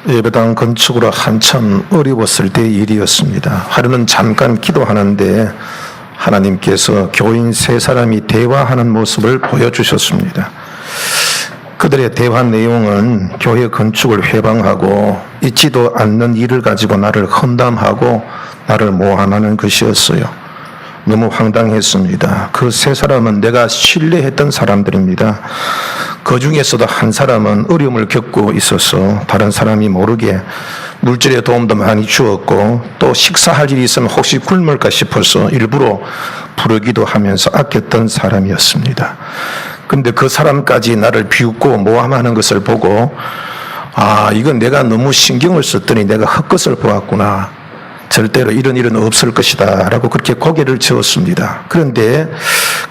예배당 건축으로 한참 어려웠을 때의 일이었습니다. 하루는 잠깐 기도하는데 하나님께서 교인 세 사람이 대화하는 모습을 보여주셨습니다. 그들의 대화 내용은 교회 건축을 회방하고 있지도 않는 일을 가지고 나를 험담하고 나를 모함하는 것이었어요. 너무 황당했습니다. 그 세 사람은 내가 신뢰했던 사람들입니다. 그 중에서도 한 사람은 어려움을 겪고 있어서 다른 사람이 모르게 물질의 도움도 많이 주었고 또 식사할 일이 있으면 혹시 굶을까 싶어서 일부러 부르기도 하면서 아꼈던 사람이었습니다. 근데 그 사람까지 나를 비웃고 모함하는 것을 보고 이건 내가 너무 신경을 썼더니 내가 헛것을 보았구나. 절대로 이런 일은 없을 것이다 라고 그렇게 고개를 저었습니다. 그런데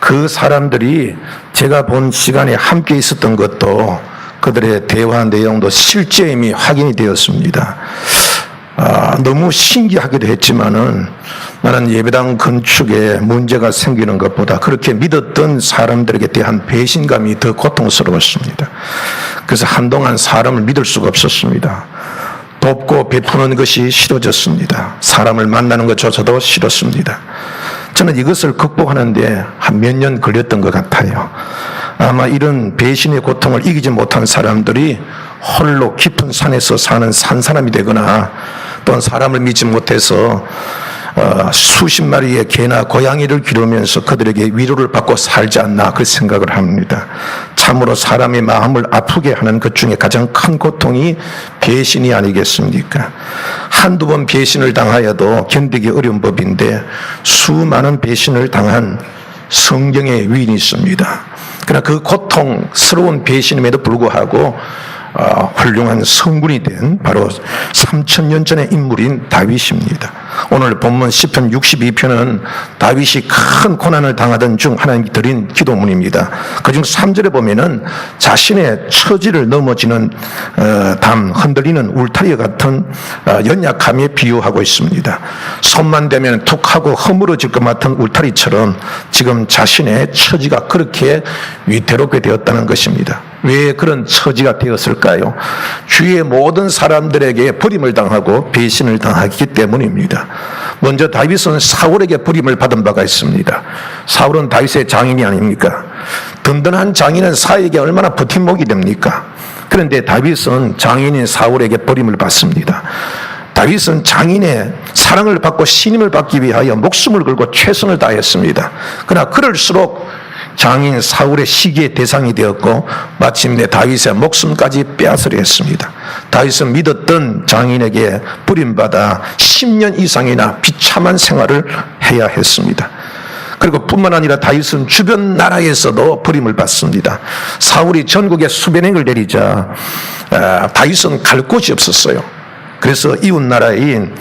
그 사람들이 제가 본 시간에 함께 있었던 것도 그들의 대화 내용도 실제 이미 확인이 되었습니다. 너무 신기하기도 했지만은 나는 예배당 건축에 문제가 생기는 것보다 그렇게 믿었던 사람들에게 대한 배신감이 더 고통스러웠습니다. 그래서 한동안 사람을 믿을 수가 없었습니다. 돕고 베푸는 것이 싫어졌습니다. 사람을 만나는 것조차도 싫었습니다. 저는 이것을 극복하는데 한 몇 년 걸렸던 것 같아요. 아마 이런 배신의 고통을 이기지 못한 사람들이 홀로 깊은 산에서 사는 산사람이 되거나 또는 사람을 믿지 못해서 수십 마리의 개나 고양이를 기르면서 그들에게 위로를 받고 살지 않나 그 생각을 합니다. 참으로 사람의 마음을 아프게 하는 것 중에 가장 큰 고통이 배신이 아니겠습니까? 한두 번 배신을 당하여도 견디기 어려운 법인데 수많은 배신을 당한 성경의 위인이 있습니다. 그러나 그 고통스러운 배신임에도 불구하고 훌륭한 성군이 된 바로 3000년 전의 인물인 다윗입니다. 오늘 본문 시편 62편은 다윗이 큰 고난을 당하던 중 하나님께 드린 기도문입니다. 그중 3절에 보면은 자신의 처지를 넘어지는 담 흔들리는 울타리 같은 연약함에 비유하고 있습니다. 손만 대면 툭 하고 허물어질 것 같은 울타리처럼 지금 자신의 처지가 그렇게 위태롭게 되었다는 것입니다. 왜 그런 처지가 되었을까요? 주위의 모든 사람들에게 버림을 당하고 배신을 당하기 때문입니다. 먼저 다윗은 사울에게 버림을 받은 바가 있습니다. 사울은 다윗의 장인이 아닙니까? 든든한 장인은 사에게 얼마나 버팀목이 됩니까? 그런데 다윗은 장인인 사울에게 버림을 받습니다. 다윗은 장인의 사랑을 받고 신임을 받기 위하여 목숨을 걸고 최선을 다했습니다. 그러나 그럴수록 장인 사울의 시기의 대상이 되었고 마침내 다윗의 목숨까지 빼앗으려 했습니다. 다윗은 믿었던 장인에게 버림받아 10년 이상이나 비참한 생활을 해야 했습니다. 그리고 뿐만 아니라 다윗은 주변 나라에서도 버림을 받습니다. 사울이 전국에 수변행을 내리자 다윗은 갈 곳이 없었어요. 그래서 이웃 나라인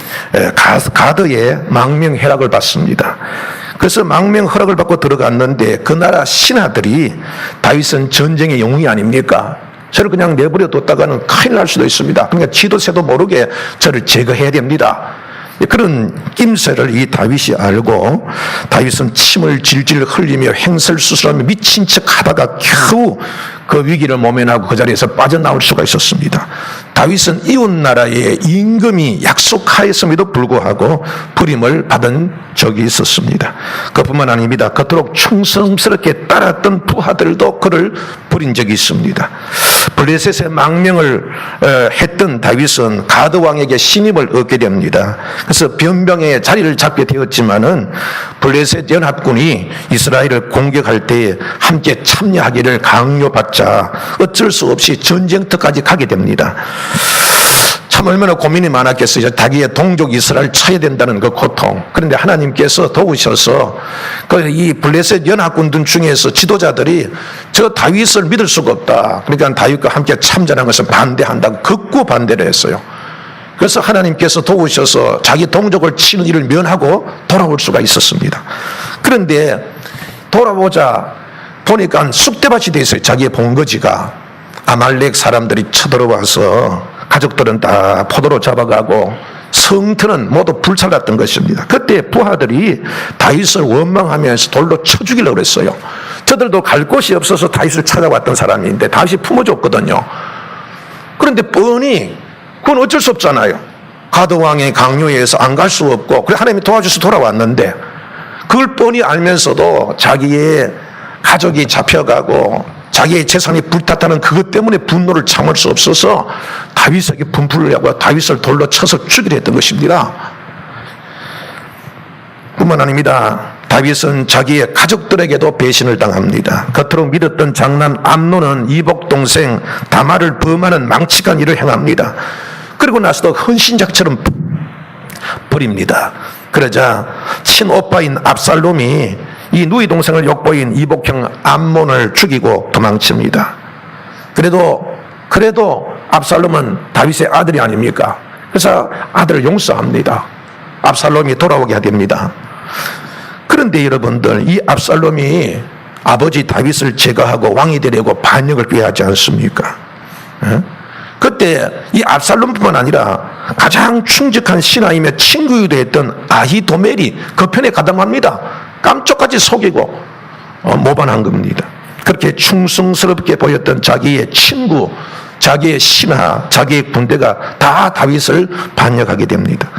가드의 망명 허락을 받습니다. 그래서 망명 허락을 받고 들어갔는데 그 나라 신하들이 다윗은 전쟁의 영웅이 아닙니까? 저를 그냥 내버려 뒀다가는 큰일 날 수도 있습니다. 그러니까 지도새도 모르게 저를 제거해야 됩니다. 그런 낌새를 이 다윗이 알고 다윗은 침을 질질 흘리며 횡설수설하며 미친 척 하다가 겨우 그 위기를 모면하고 그 자리에서 빠져나올 수가 있었습니다. 다윗은 이웃 나라의 임금이 약속하였음에도 불구하고 버림을 받은 적이 있었습니다. 그뿐만 아닙니다. 그토록 충성스럽게 따랐던 부하들도 그를 버린 적이 있습니다. 블레셋의 망명을 했던 다윗은 가드 왕에게 신임을 얻게 됩니다. 그래서 변병의 자리를 잡게 되었지만은 블레셋 연합군이 이스라엘을 공격할 때에 함께 참여하기를 강요받자 어쩔 수 없이 전쟁터까지 가게 됩니다. 참 얼마나 고민이 많았겠어요. 자기의 동족 이스라엘 쳐야 된다는 그 고통. 그런데 하나님께서 도우셔서 이 블레셋 연합군들 중에서 지도자들이 저 다윗을 믿을 수가 없다. 그러니까 다윗과 함께 참전한 것을 반대한다고 극구 반대를 했어요. 그래서 하나님께서 도우셔서 자기 동족을 치는 일을 면하고 돌아올 수가 있었습니다. 그런데 돌아보자 보니까 쑥대밭이 돼 있어요. 자기의 본거지가. 아말렉 사람들이 쳐들어와서 가족들은 다 포도로 잡아가고 성터는 모두 불살랐던 것입니다. 그때 부하들이 다윗을 원망하면서 돌로 쳐 죽이려고 그랬어요. 저들도 갈 곳이 없어서 다윗을 찾아왔던 사람인데 다윗이 품어줬거든요. 그런데 뻔히 그건 어쩔 수 없잖아요. 가드왕의 강요에 의해서 안 갈 수 없고, 그래 하나님이 도와줘서 돌아왔는데, 그걸 뻔히 알면서도 자기의 가족이 잡혀가고 자기의 재산이 불탔다는 그것 때문에 분노를 참을 수 없어서 다윗에게 분풀을 하고 다윗을 돌로 쳐서 죽이려 했던 것입니다. 뿐만 아닙니다. 다윗은 자기의 가족들에게도 배신을 당합니다. 겉으로 믿었던 장남 암논은 이복 동생 다말을 범하는 망측한 일을 행합니다. 그리고 나서도 헌신작처럼 버립니다. 그러자 친오빠인 압살롬이 이 누이 동생을 욕보인 이복형 암몬을 죽이고 도망칩니다. 그래도 압살롬은 다윗의 아들이 아닙니까? 그래서 아들을 용서합니다. 압살롬이 돌아오게 됩니다. 그런데 여러분들, 이 압살롬이 아버지 다윗을 제거하고 왕이 되려고 반역을 꾀하지 않습니까? 그때 이 압살롬뿐만 아니라 가장 충직한 신하이며 친구이기도 했던 아히도멜이 그 편에 가담합니다. 깜짝같이 속이고 모반한 겁니다. 그렇게 충성스럽게 보였던 자기의 친구, 자기의 신하, 자기의 군대가 다 다윗을 반역하게 됩니다.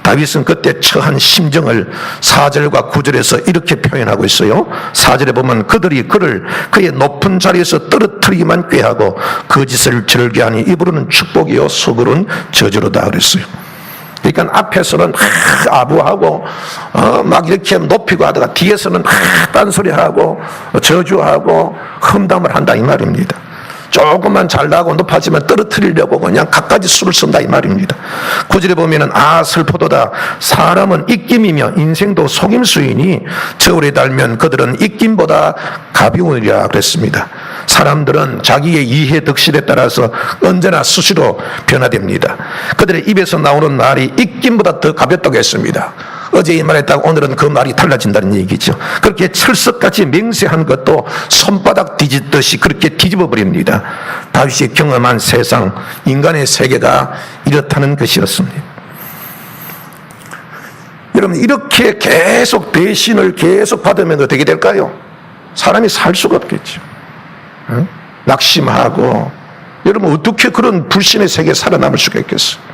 다윗은 그때 처한 심정을 4절과 9절에서 이렇게 표현하고 있어요. 4절에 보면 그들이 그를 그의 높은 자리에서 떨어뜨리기만 꾀하고 거짓을 즐겨하니 입으로는 축복이요 속으로는 저주로다 그랬어요. 그러니까 앞에서는 아부하고 막 이렇게 높이고 하다가 뒤에서는 딴소리하고 저주하고 험담을 한다 이 말입니다. 조금만 잘 나고 높아지면 떨어뜨리려고 그냥 갖가지 수를 쓴다 이 말입니다. 9절에 보면은 슬프도다 사람은 입김이며 인생도 속임수이니 저울에 달면 그들은 입김보다 가벼우리라 그랬습니다. 사람들은 자기의 이해 덕실에 따라서 언제나 수시로 변화됩니다. 그들의 입에서 나오는 말이 입김보다 더 가볍다고 했습니다. 어제 이 말했다가 오늘은 그 말이 달라진다는 얘기죠. 그렇게 철석같이 맹세한 것도 손바닥 뒤집듯이 그렇게 뒤집어 버립니다. 다윗이 경험한 세상, 인간의 세계가 이렇다는 것이었습니다. 여러분, 이렇게 계속 배신을 계속 받으면 어떻게 될까요? 사람이 살 수가 없겠죠. 낙심하고, 여러분 어떻게 그런 불신의 세계에 살아남을 수가 있겠어요?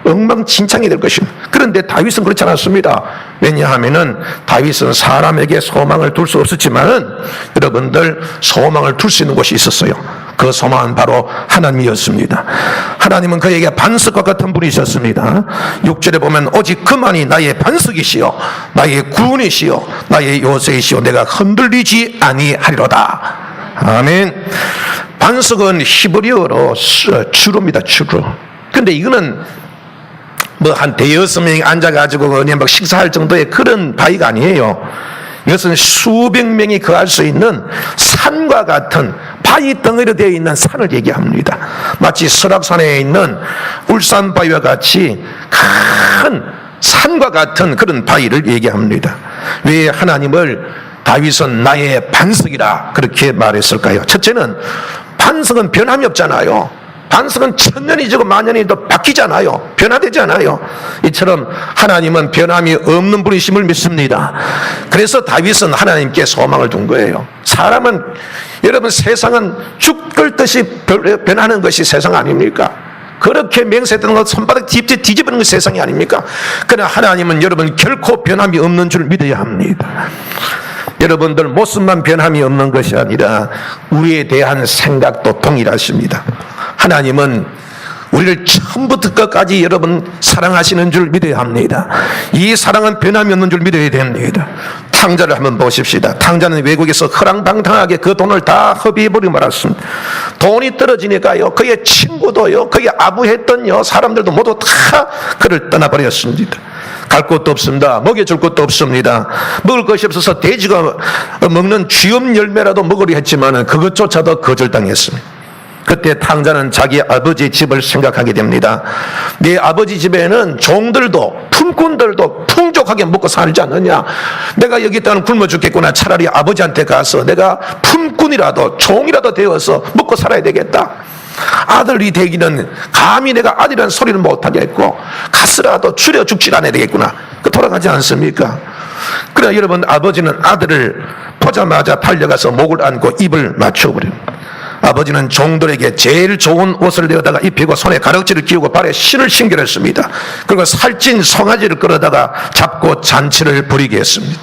엉망진창이 될 것입니다. 그런데 다윗은 그렇지 않았습니다. 왜냐하면은 다윗은 사람에게 소망을 둘 수 없었지만은 여러분들 소망을 둘 수 있는 곳이 있었어요. 그 소망은 바로 하나님이었습니다. 하나님은 그에게 반석과 같은 분이셨습니다. 6절에 보면 오직 그만이 나의 반석이시요 나의 구원이시요 나의 요새이시요 내가 흔들리지 아니하리로다. 아멘. 반석은 히브리어로 주로입니다. 주로. 근데 이거는 뭐 한 대여섯 명이 앉아가지고 그냥 막 식사할 정도의 그런 바위가 아니에요. 이것은 수백 명이 거할 수 있는 산과 같은 바위 덩어리로 되어 있는 산을 얘기합니다. 마치 설악산에 있는 울산 바위와 같이 큰 산과 같은 그런 바위를 얘기합니다. 왜 하나님을 다윗은 나의 반석이라 그렇게 말했을까요? 첫째는 반석은 변함이 없잖아요. 반석은 천년이 지고 만년이 또 바뀌잖아요. 변화되잖아요. 이처럼 하나님은 변함이 없는 분이심을 믿습니다. 그래서 다윗은 하나님께 소망을 둔 거예요. 사람은, 여러분, 세상은 죽을 듯이 변하는 것이 세상 아닙니까? 그렇게 맹세했던 것 손바닥 뒤집어는 것이 세상이 아닙니까? 그러나 하나님은 여러분 결코 변함이 없는 줄 믿어야 합니다. 여러분들 모습만 변함이 없는 것이 아니라 우리에 대한 생각도 동일하십니다. 하나님은 우리를 처음부터 끝까지 여러분 사랑하시는 줄 믿어야 합니다. 이 사랑은 변함이 없는 줄 믿어야 됩니다. 탕자를 한번 보십시다. 탕자는 외국에서 허랑방탕하게 그 돈을 다 허비해버리고 말았습니다. 돈이 떨어지니까요, 그의 친구도요, 그의 아부했던 사람들도 모두 다 그를 떠나버렸습니다. 갈 곳도 없습니다. 먹여줄 것도 없습니다. 먹을 것이 없어서 돼지가 먹는 쥐엄 열매라도 먹으려 했지만 그것조차도 거절당했습니다. 그때 탕자는 자기 아버지 집을 생각하게 됩니다. 내 아버지 집에는 종들도 품꾼들도 풍족하게 먹고 살지 않느냐. 내가 여기 있다가는 굶어 죽겠구나. 차라리 아버지한테 가서 내가 품꾼이라도 종이라도 되어서 먹고 살아야 되겠다. 아들이 되기는 감히 내가 아들이라는 소리를 못하겠고 가스라도 줄여 죽지 않아야 되겠구나. 돌아가지 않습니까? 그러나 여러분, 아버지는 아들을 보자마자 달려가서 목을 안고 입을 맞춰버립니다. 아버지는 종들에게 제일 좋은 옷을 내어다가 입히고 손에 가락지를 끼우고 발에 신을 신기로 했습니다. 그리고 살찐 송아지를 끌어다가 잡고 잔치를 부리게 했습니다.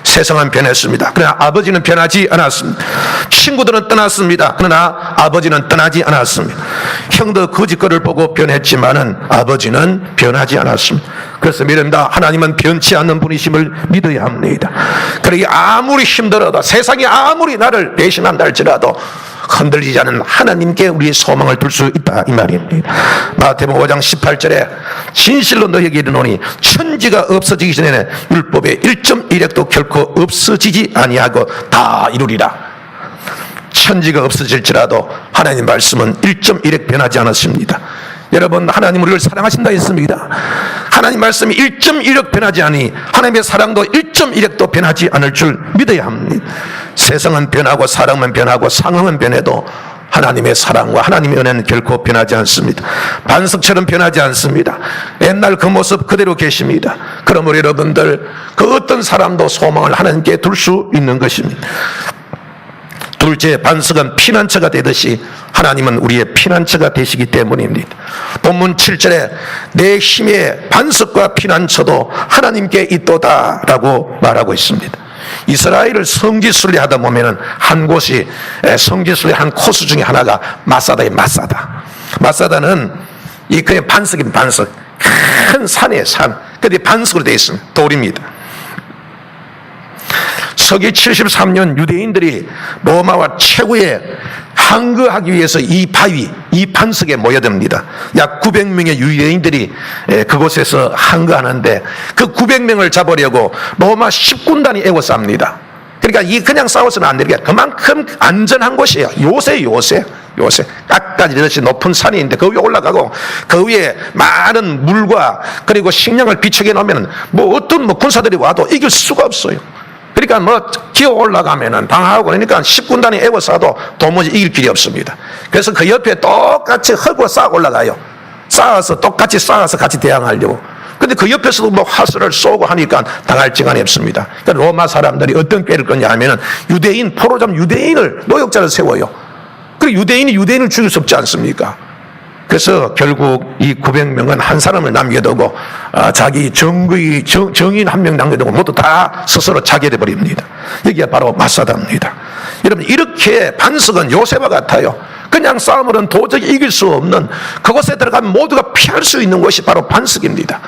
세상은 변했습니다. 그러나 아버지는 변하지 않았습니다. 친구들은 떠났습니다. 그러나 아버지는 떠나지 않았습니다. 형도 그 짓거리를 보고 변했지만은 아버지는 변하지 않았습니다. 그래서 믿습니다. 하나님은 변치 않는 분이심을 믿어야 합니다. 그러기 아무리 힘들어도, 세상이 아무리 나를 배신한다 할지라도 흔들리지 않은 하나님께 우리의 소망을 둘 수 있다, 이 말입니다. 마태복음 5장 18절에 진실로 너희에게 이르노니 천지가 없어지기 전에는 율법의 1.1획도 결코 없어지지 아니하고 다 이루리라. 천지가 없어질지라도 하나님 말씀은 1.1획 변하지 않았습니다. 여러분, 하나님 우리를 사랑하신다 했습니다. 하나님 말씀이 1.1획 변하지 않으니 하나님의 사랑도 1.1획도 변하지 않을 줄 믿어야 합니다. 세상은 변하고 사람은 변하고 상황은 변해도 하나님의 사랑과 하나님의 은혜는 결코 변하지 않습니다. 반석처럼 변하지 않습니다. 옛날 그 모습 그대로 계십니다. 그러므로 여러분들, 그 어떤 사람도 소망을 하나님께 둘 수 있는 것입니다. 둘째, 반석은 피난처가 되듯이 하나님은 우리의 피난처가 되시기 때문입니다. 본문 7절에 내 힘의 반석과 피난처도 하나님께 있도다 라고 말하고 있습니다. 이스라엘을 성지순례 하다 보면은 한 곳이, 성지순례 한 코스 중에 하나가 마사다의 마사다. 마사다는 이 그냥 반석인 반석, 큰 산이에요, 산. 근데 반석으로 되어 있습니다. 돌입니다. 서기 73년 유대인들이 로마와 최후의 항거하기 위해서 이 바위, 이 반석에 모여듭니다. 약 900명의 유대인들이 그곳에서 항거하는데 그 900명을 잡으려고 로마 10군단이 애워쌉니다. 그러니까 이 그냥 싸워서는 안 되니까 그만큼 안전한 곳이에요. 요새 깎아지듯이 높은 산이 있는데 그 위에 올라가고 그 위에 많은 물과 그리고 식량을 비척해 놓으면 뭐 어떤 군사들이 와도 이길 수가 없어요. 그러니까 뭐 기어 올라가면은 당하고 그러니까 10군단이 애워싸도 도무지 이길 길이 없습니다. 그래서 그 옆에 똑같이 흙으로 쌓아 올라가요. 똑같이 쌓아서 같이 대항하려고. 근데 그 옆에서도 뭐 화살을 쏘고 하니까 당할 지간이 없습니다. 그러니까 로마 사람들이 어떤 꾀를 껐냐 하면은 유대인, 포로잡 유대인을 노역자를 세워요. 그리고 유대인이 유대인을 죽일 수 없지 않습니까? 그래서 결국 이 900명은 한 사람을 남겨두고 자기 정인 한 명 남겨두고 모두 다 스스로 자결해 버립니다. 여기가 바로 마사다입니다. 여러분, 이렇게 반석은 요새와 같아요. 그냥 싸움으로는 도저히 이길 수 없는, 그곳에 들어가면 모두가 피할 수 있는 것이 바로 반석입니다.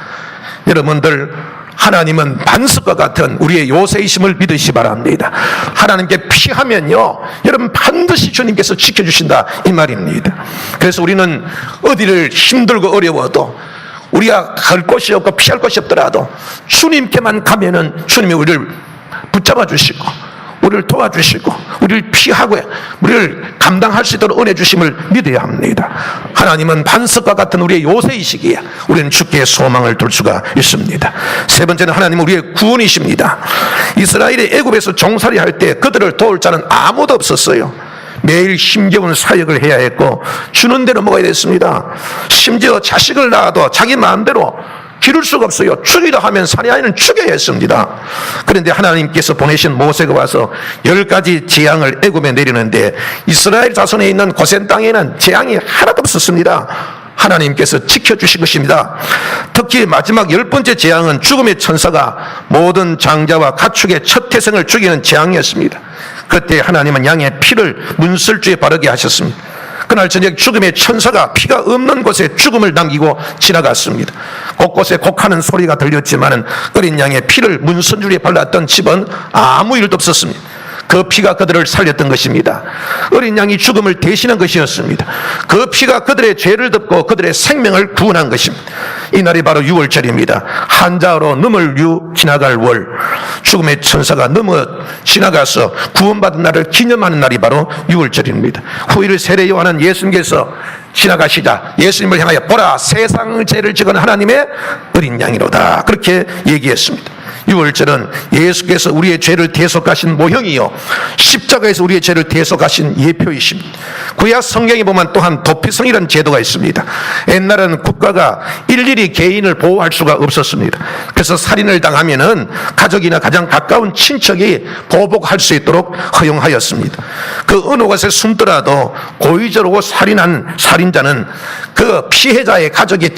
여러분들, 하나님은 반석과 같은 우리의 요새이심을 믿으시기 바랍니다. 하나님께 피하면요, 여러분 반드시 주님께서 지켜주신다, 이 말입니다. 그래서 우리는 어디를 힘들고 어려워도 우리가 갈 곳이 없고 피할 곳이 없더라도 주님께만 가면은 주님이 우리를 붙잡아 주시고 우리를 도와주시고 우리를 피하고 우리를 감당할 수 있도록 은혜 주심을 믿어야 합니다. 하나님은 반석과 같은 우리의 요새이시기에 우리는 주께 소망을 둘 수가 있습니다. 세 번째는 하나님은 우리의 구원이십니다. 이스라엘이 애굽에서 종살이 할 때 그들을 도울 자는 아무도 없었어요. 매일 힘겨운 사역을 해야 했고 주는 대로 먹어야 됐습니다. 심지어 자식을 낳아도 자기 마음대로 기를 수가 없어요. 죽이려 하면 사내아이는 죽여야 했습니다. 그런데 하나님께서 보내신 모세가 와서 10가지 재앙을 애굽에 내리는데 이스라엘 자손에 있는 고센 땅에는 재앙이 하나도 없었습니다. 하나님께서 지켜주신 것입니다. 특히 마지막 10번째 재앙은 죽음의 천사가 모든 장자와 가축의 첫 태생을 죽이는 재앙이었습니다. 그때 하나님은 양의 피를 문설주에 바르게 하셨습니다. 그날 저녁 죽음의 천사가 피가 없는 곳에 죽음을 남기고 지나갔습니다. 곳곳에 곡하는 소리가 들렸지만은 어린 양의 피를 문선줄에 발랐던 집은 아무 일도 없었습니다. 그 피가 그들을 살렸던 것입니다. 어린 양이 죽음을 대신한 것이었습니다. 그 피가 그들의 죄를 덮고 그들의 생명을 구원한 것입니다. 이날이 바로 6월절입니다. 한자어로 넘을유 지나갈 월, 죽음의 천사가 넘어 지나가서 구원받은 날을 기념하는 날이 바로 6월절입니다. 후일을 세례 요한은 예수님께서 지나가시자 예수님을 향하여 보라, 세상 죄를 지은 하나님의 어린 양이로다, 그렇게 얘기했습니다. 유월절은 예수께서 우리의 죄를 대속하신 모형이요 십자가에서 우리의 죄를 대속하신 예표이십니다. 구약 성경에 보면 또한 도피성이라는 제도가 있습니다. 옛날에는 국가가 일일이 개인을 보호할 수가 없었습니다. 그래서 살인을 당하면은 가족이나 가장 가까운 친척이 보복할 수 있도록 허용하였습니다. 그 어느 곳에 숨더라도 고의적으로 살인한 살인자는 그 피해자의 가족이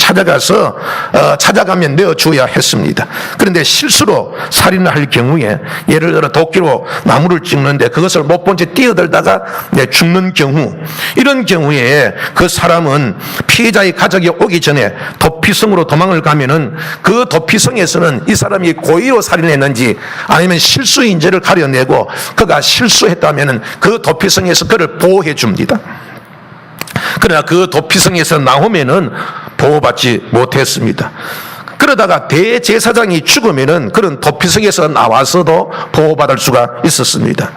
찾아가면 내어주어야 했습니다. 그런데 실수로 살인을 할 경우에 예를 들어 도끼로 나무를 찍는데 그것을 못 본 채 뛰어들다가 죽는 경우, 이런 경우에 그 사람은 피해자의 가족이 오기 전에 도피성으로 도망을 가면은 그 도피성에서는 이 사람이 고의로 살인했는지 아니면 실수인지를 가려내고 그가 실수했다면은 그 도피성에서 그를 보호해 줍니다. 그러나 그 도피성에서 나오면은 보호받지 못했습니다. 그러다가 대제사장이 죽으면은 그런 도피성에서 나와서도 보호받을 수가 있었습니다.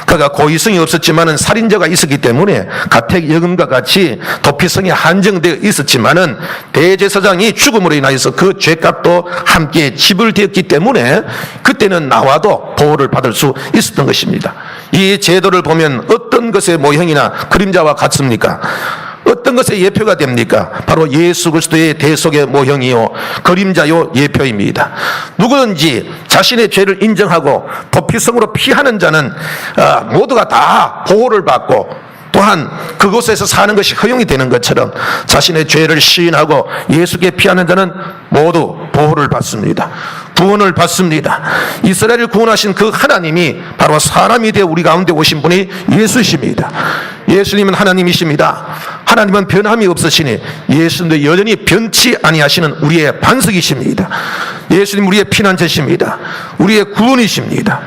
그가 고의성이 없었지만은 살인죄가 있었기 때문에 가택연금과 같이 도피성이 한정되어 있었지만은 대제사장이 죽음으로 인하여서 그 죄값도 함께 지불되었기 때문에 그때는 나와도 보호를 받을 수 있었던 것입니다. 이 제도를 보면 어떤 것의 모형이나 그림자와 같습니까? 어떤 것의 예표가 됩니까? 바로 예수 그리스도의 대속의 모형이요 그림자요 예표입니다. 누구든지 자신의 죄를 인정하고 도피성으로 피하는 자는 모두가 다 보호를 받고 또한 그곳에서 사는 것이 허용이 되는 것처럼 자신의 죄를 시인하고 예수께 피하는 자는 모두 보호를 받습니다. 구원을 받습니다. 이스라엘을 구원하신 그 하나님이 바로 사람이 되어 우리 가운데 오신 분이 예수십니다. 예수님은 하나님이십니다. 하나님은 변함이 없으시니 예수님도 여전히 변치 아니하시는 우리의 반석이십니다. 예수님 우리의 피난처십니다. 우리의 구원이십니다.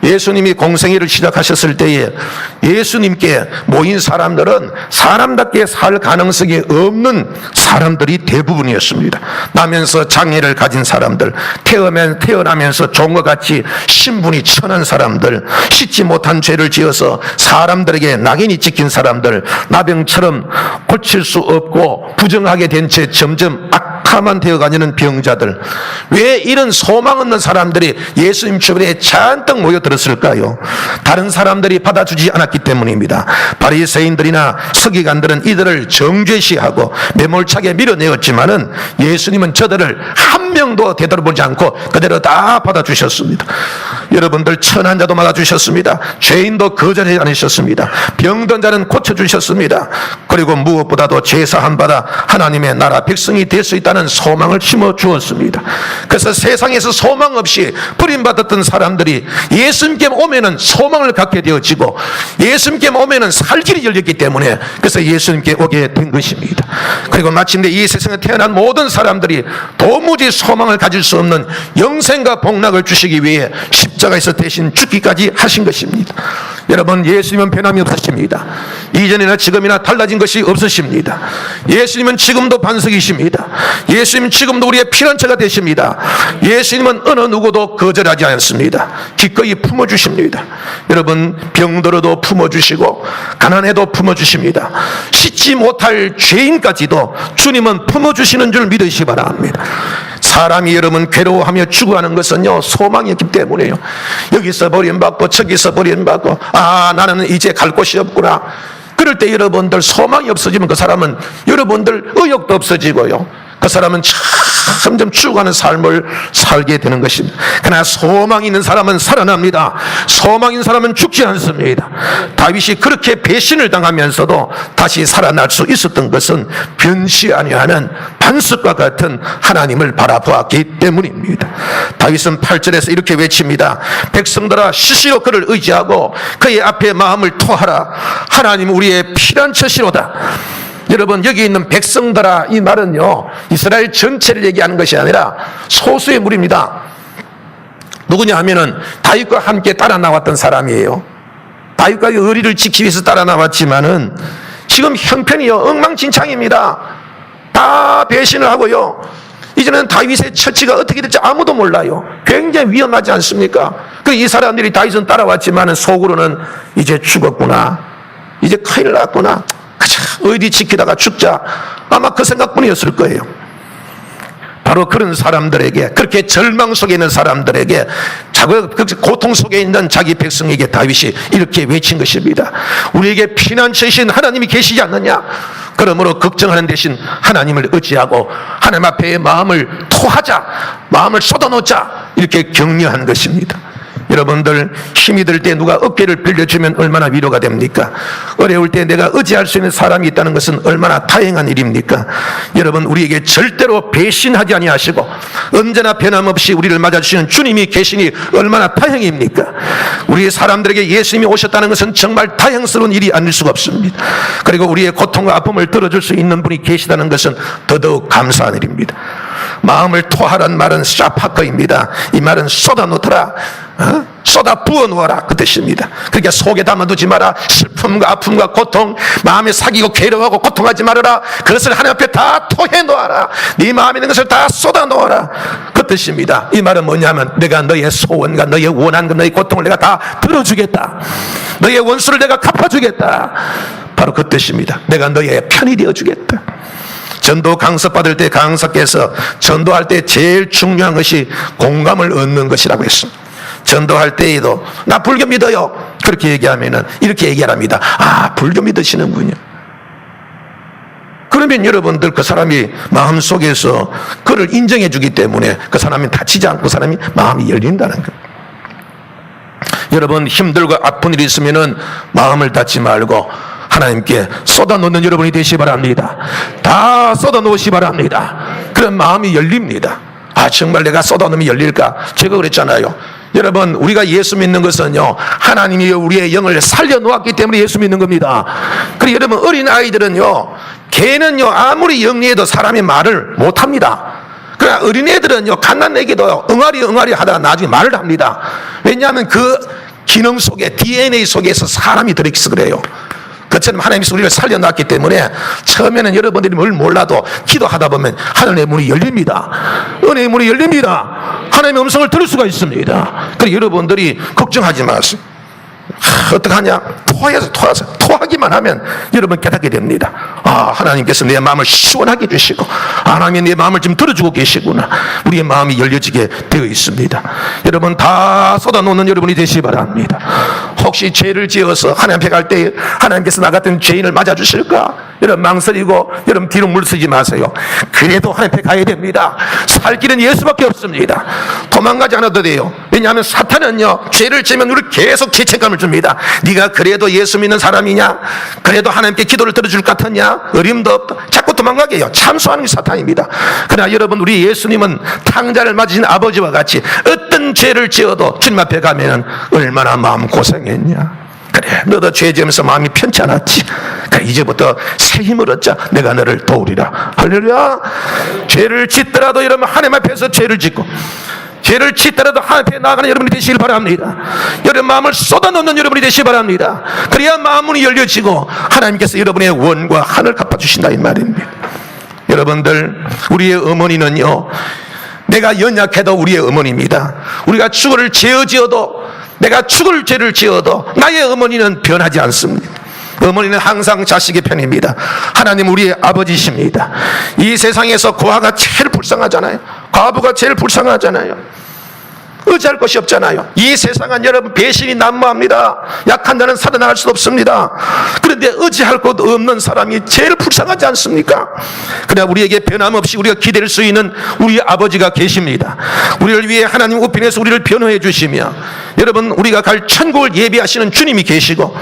예수님이 공생애를 시작하셨을 때에 예수님께 모인 사람들은 사람답게 살 가능성이 없는 사람들이 대부분이었습니다. 나면서 장애를 가진 사람들, 태어나면서 종과 같이 신분이 천한 사람들, 씻지 못한 죄를 지어서 사람들에게 낙인이 찍힌 사람들, 나병처럼 고칠 수 없고 부정하게 된 채 점점 악화만 되어가는 병자들, 왜 이런 소망 없는 사람들이 예수님 주변에 잔뜩 모여들었을까요? 다른 사람들이 받아주지 않았기 때문입니다. 바리새인들이나 서기관들은 이들을 정죄시하고 매몰차게 밀어내었지만은 예수님은 저들을 한 명도 되돌아보지 않고 그대로 다 받아주셨습니다. 여러분들 천한 자도 막아주셨습니다. 죄인도 거절하지 않으셨습니다. 병든 자는 고쳐주셨습니다. 그리고 무엇보다도 죄사함 받아 하나님의 나라 백성이 될 수 있다는 소망을 심어주었습니다. 그래서 세상에서 소망 없이 버림받았던 사람들이 예수님께 오면은 소망을 갖게 되어지고 예수님께 오면은 살 길이 열렸기 때문에 그래서 예수님께 오게 된 것입니다. 그리고 마침내 이 세상에 태어난 모든 사람들이 도무지 소망을 가질 수 없는 영생과 복락을 주시기 위해 십자가에서 대신 죽기까지 하신 것입니다. 여러분, 예수님은 변함이 없으십니다. 이전이나 지금이나 달라진 것이 없으십니다. 예수님은 지금도 반석이십니다. 예수님은 지금도 우리의 피난처가 되십니다. 예수님은 어느 누구도 거절하지 않습니다. 기꺼이 품어주십니다. 여러분, 병들어도 품어주시고 가난해도 품어주십니다. 씻지 못할 죄인까지도 주님은 품어주시는 줄 믿으시기 바랍니다. 사람이 여러분 괴로워하며 죽어가는 것은요 소망이 없기 때문에요. 여기서 버림받고 저기서 버림받고 나는 이제 갈 곳이 없구나. 그럴 때 여러분들 소망이 없어지면 그 사람은 여러분들 의욕도 없어지고요. 그 사람은 점점 죽어가는 삶을 살게 되는 것입니다. 그러나 소망이 있는 사람은 살아납니다. 소망 있는 사람은 죽지 않습니다. 다윗이 그렇게 배신을 당하면서도 다시 살아날 수 있었던 것은 변치 아니하는 반석과 같은 하나님을 바라보았기 때문입니다. 다윗은 8절에서 이렇게 외칩니다. 백성들아 시시로 그를 의지하고 그의 앞에 마음을 토하라. 하나님은 우리의 피난처시로다. 여러분, 여기 있는 백성들아, 이 말은요 이스라엘 전체를 얘기하는 것이 아니라 소수의 무리입니다. 누구냐 하면은 다윗과 함께 따라 나왔던 사람이에요. 다윗과 의리를 지키기 위해서 따라 나왔지만은 지금 형편이요 엉망진창입니다. 다 배신을 하고요, 이제는 다윗의 처치가 어떻게 될지 아무도 몰라요. 굉장히 위험하지 않습니까? 이 사람들이 다윗은 따라왔지만은 속으로는 이제 죽었구나, 이제 큰일 났구나, 의리 지키다가 죽자, 아마 그 생각뿐이었을 거예요. 바로 그런 사람들에게, 그렇게 절망 속에 있는 사람들에게, 고통 속에 있는 자기 백성에게 다윗이 이렇게 외친 것입니다. 우리에게 피난처이신 하나님이 계시지 않느냐? 그러므로 걱정하는 대신 하나님을 의지하고 하나님 앞에 마음을 토하자, 마음을 쏟아놓자, 이렇게 격려한 것입니다. 여러분들, 힘이 들 때 누가 어깨를 빌려주면 얼마나 위로가 됩니까? 어려울 때 내가 의지할 수 있는 사람이 있다는 것은 얼마나 다행한 일입니까? 여러분, 우리에게 절대로 배신하지 아니하시고 언제나 변함없이 우리를 맞아주시는 주님이 계시니 얼마나 다행입니까? 우리 사람들에게 예수님이 오셨다는 것은 정말 다행스러운 일이 아닐 수가 없습니다. 그리고 우리의 고통과 아픔을 들어줄 수 있는 분이 계시다는 것은 더더욱 감사한 일입니다. 마음을 토하란 말은 샤파커입니다. 이 말은 쏟아놓더라, 쏟아 부어놓아라, 그 뜻입니다. 그러니까 속에 담아두지 마라. 슬픔과 아픔과 고통, 마음에 사기고 괴로워하고 고통하지 말아라. 그것을 하나님 앞에 다 토해놓아라. 네 마음에 있는 것을 다 쏟아놓아라, 그 뜻입니다. 이 말은 뭐냐면, 내가 너의 소원과 너의 원한 것, 너의 고통을 내가 다 들어주겠다. 너의 원수를 내가 갚아주겠다. 바로 그 뜻입니다. 내가 너의 편이 되어주겠다. 전도 강서 받을 때 강사께서 전도할 때 제일 중요한 것이 공감을 얻는 것이라고 했습니다. 전도할 때에도 나 불교 믿어요, 그렇게 얘기하면은 이렇게 얘기합니다. 아, 불교 믿으시는군요. 그러면 여러분들, 그 사람이 마음속에서 그를 인정해 주기 때문에 그 사람이 다치지 않고 그 사람이 마음이 열린다는 거예요. 여러분, 힘들고 아픈 일이 있으면은 마음을 닫지 말고 하나님께 쏟아놓는 여러분이 되시기 바랍니다. 다 쏟아놓으시기 바랍니다. 그런 마음이 열립니다. 아, 정말 내가 쏟아놓으면 열릴까? 제가 그랬잖아요. 여러분, 우리가 예수 믿는 것은요, 하나님이 우리의 영을 살려놓았기 때문에 예수 믿는 겁니다. 그리고 여러분, 어린 아이들은요, 걔는요 아무리 영리해도 사람이 말을 못합니다. 그러나 어린애들은요, 갓난애기도 응아리 하다가 나중에 말을 합니다. 왜냐하면 그 기능 속에, DNA 속에서 사람이 들어있어서 그래요. 그처럼 하나님이 우리를 살려놨기 때문에 처음에는 여러분들이 뭘 몰라도 기도하다 보면 하늘의 문이 열립니다. 은혜의 문이 열립니다. 하나님의 음성을 들을 수가 있습니다. 그래서 여러분들이 걱정하지 마세요. 어떡하냐? 토하기만 하면 여러분 깨닫게 됩니다. 아, 하나님께서 내 마음을 시원하게 해주시고 하나님이 내 마음을 좀 들어주고 계시구나. 우리의 마음이 열려지게 되어 있습니다. 여러분, 다 쏟아놓는 여러분이 되시기 바랍니다. 혹시 죄를 지어서 하나님 앞에 갈 때 하나님께서 나 같은 죄인을 맞아주실까? 여러분, 망설이고 여러분 뒤로 물쓰지 마세요. 그래도 하나님 앞에 가야 됩니다. 살 길은 예수밖에 없습니다. 도망가지 않아도 돼요. 왜냐하면 사탄은요, 죄를 지으면 우리를 계속 죄책감을 줍니다. 네가 그래도 예수 믿는 사람이냐? 그래도 하나님께 기도를 들어줄 것 같았냐? 어림도 없다. 자꾸 도망가게 해요. 참소하는 게 사탄입니다. 그러나 여러분, 우리 예수님은 탕자를 맞으신 아버지와 같이 어떤 죄를 지어도 주님 앞에 가면은 얼마나 마음 고생했냐? 그래, 너도 죄 지으면서 마음이 편치 않았지? 그래, 이제부터 새 힘을 얻자. 내가 너를 도우리라. 할렐루야. 죄를 짓더라도 여러분, 하나님 앞에서 죄를 짓고 죄를 짓더라도 하나님 앞에 나아가는 여러분이 되시길 바랍니다. 여러분 마음을 쏟아놓는 여러분이 되시기 바랍니다. 그래야 마음문이 열려지고 하나님께서 여러분의 원과 한을 갚아주신다, 이 말입니다. 여러분들, 우리의 어머니는요, 내가 연약해도 우리의 어머니입니다. 우리가 죽을 죄를 지어도, 내가 죽을 죄를 지어도 나의 어머니는 변하지 않습니다. 어머니는 항상 자식의 편입니다. 하나님 우리의 아버지십니다. 이 세상에서 고아가 제일 불쌍하잖아요. 과부가 제일 불쌍하잖아요. 의지할 것이 없잖아요. 이 세상은 여러분 배신이 난무합니다. 약한 자는 살아나갈 수 없습니다. 그런데 의지할 것 없는 사람이 제일 불쌍하지 않습니까? 그러나 우리에게 변함없이 우리가 기댈 수 있는 우리 아버지가 계십니다. 우리를 위해 하나님 우편에서 우리를 변호해 주시며, 여러분 우리가 갈 천국을 예비하시는 주님이 계시고,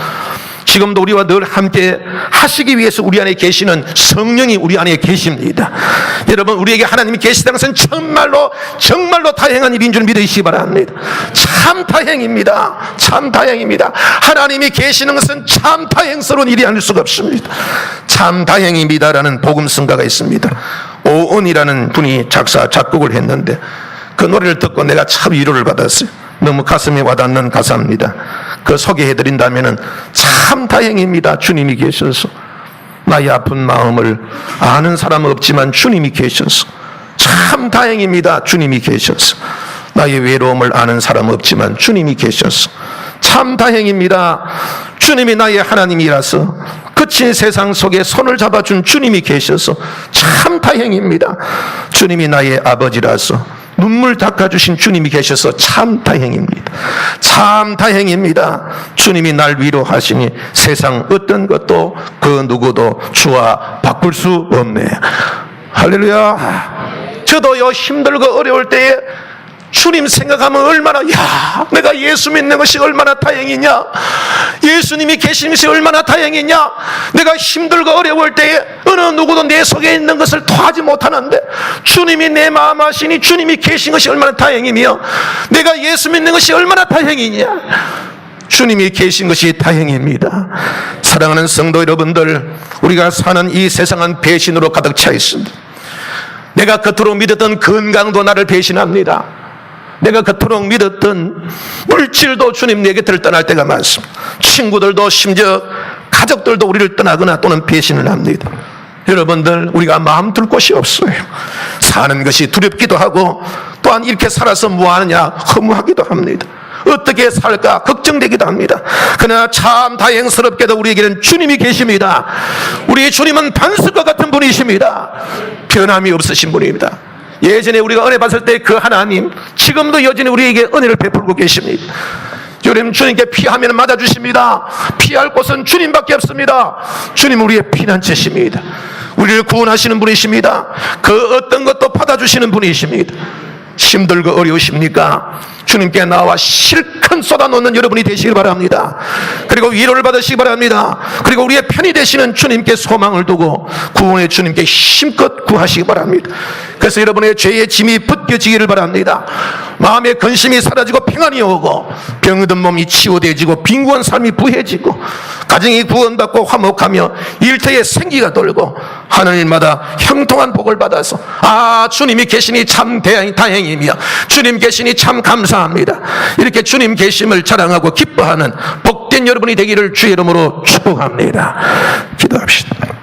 지금도 우리와 늘 함께 하시기 위해서 우리 안에 계시는 성령이 우리 안에 계십니다. 여러분, 우리에게 하나님이 계시다는 것은 정말로 다행한 일인 줄 믿으시기 바랍니다. 참 다행입니다. 참 다행입니다. 하나님이 계시는 것은 참 다행스러운 일이 아닐 수가 없습니다. 참 다행입니다라는 복음성가가 있습니다. 오은이라는 분이 작곡을 했는데 그 노래를 듣고 내가 참 위로를 받았어요. 너무 가슴에 와닿는 가사입니다. 그 소개해드린다면 참 다행입니다. 주님이 계셔서. 나의 아픈 마음을 아는 사람은 없지만 주님이 계셔서. 참 다행입니다. 주님이 계셔서. 나의 외로움을 아는 사람은 없지만 주님이 계셔서. 참 다행입니다. 주님이 나의 하나님이라서. 그친 세상 속에 손을 잡아준 주님이 계셔서 참 다행입니다. 주님이 나의 아버지라서 눈물 닦아주신 주님이 계셔서 참 다행입니다. 참 다행입니다. 주님이 날 위로하시니 세상 어떤 것도 그 누구도 주와 바꿀 수 없네. 할렐루야. 저도요, 힘들고 어려울 때에 주님 생각하면 얼마나, 내가 예수 믿는 것이 얼마나 다행이냐, 예수님이 계신 것이 얼마나 다행이냐. 내가 힘들고 어려울 때에 어느 누구도 내 속에 있는 것을 토하지 못하는데 주님이 내 마음 아시니 주님이 계신 것이 얼마나 다행이며, 내가 예수 믿는 것이 얼마나 다행이냐. 주님이 계신 것이 다행입니다. 사랑하는 성도 여러분들, 우리가 사는 이 세상은 배신으로 가득 차 있습니다. 내가 그토록 믿었던 건강도 나를 배신합니다. 내가 그토록 믿었던 물질도 주님 내 곁을 떠날 때가 많습니다. 친구들도 심지어 가족들도 우리를 떠나거나 또는 배신을 합니다. 여러분들, 우리가 마음 둘 곳이 없어요. 사는 것이 두렵기도 하고 또한 이렇게 살아서 뭐하느냐 허무하기도 합니다. 어떻게 살까 걱정되기도 합니다. 그러나 참 다행스럽게도 우리에게는 주님이 계십니다. 우리 주님은 반석과 같은 분이십니다. 변함이 없으신 분입니다. 예전에 우리가 은혜 받을 때 그 하나님 지금도 여전히 우리에게 은혜를 베풀고 계십니다. 여러분, 주님께 피하면 맞아주십니다. 피할 곳은 주님밖에 없습니다. 주님 우리의 피난처십니다. 우리를 구원하시는 분이십니다. 그 어떤 것도 받아주시는 분이십니다. 힘들고 어려우십니까? 주님께 나와 실컷 쏟아놓는 여러분이 되시길 바랍니다. 그리고 위로를 받으시기 바랍니다. 그리고 우리의 편이 되시는 주님께 소망을 두고 구원의 주님께 힘껏 구하시기 바랍니다. 그래서 여러분의 죄의 짐이 벗겨지기를 바랍니다. 마음의 근심이 사라지고 평안이 오고 병든 몸이 치유되어지고 빈곤한 삶이 부해지고 가정이 구원받고 화목하며 일터에 생기가 돌고 하늘마다 형통한 복을 받아서 주님이 계시니 참 다행이며 주님 계시니 참 감사합니다. 이렇게 주님 계심을 자랑하고 기뻐하는 복된 여러분이 되기를 주의 이름으로 축복합니다. 기도합시다.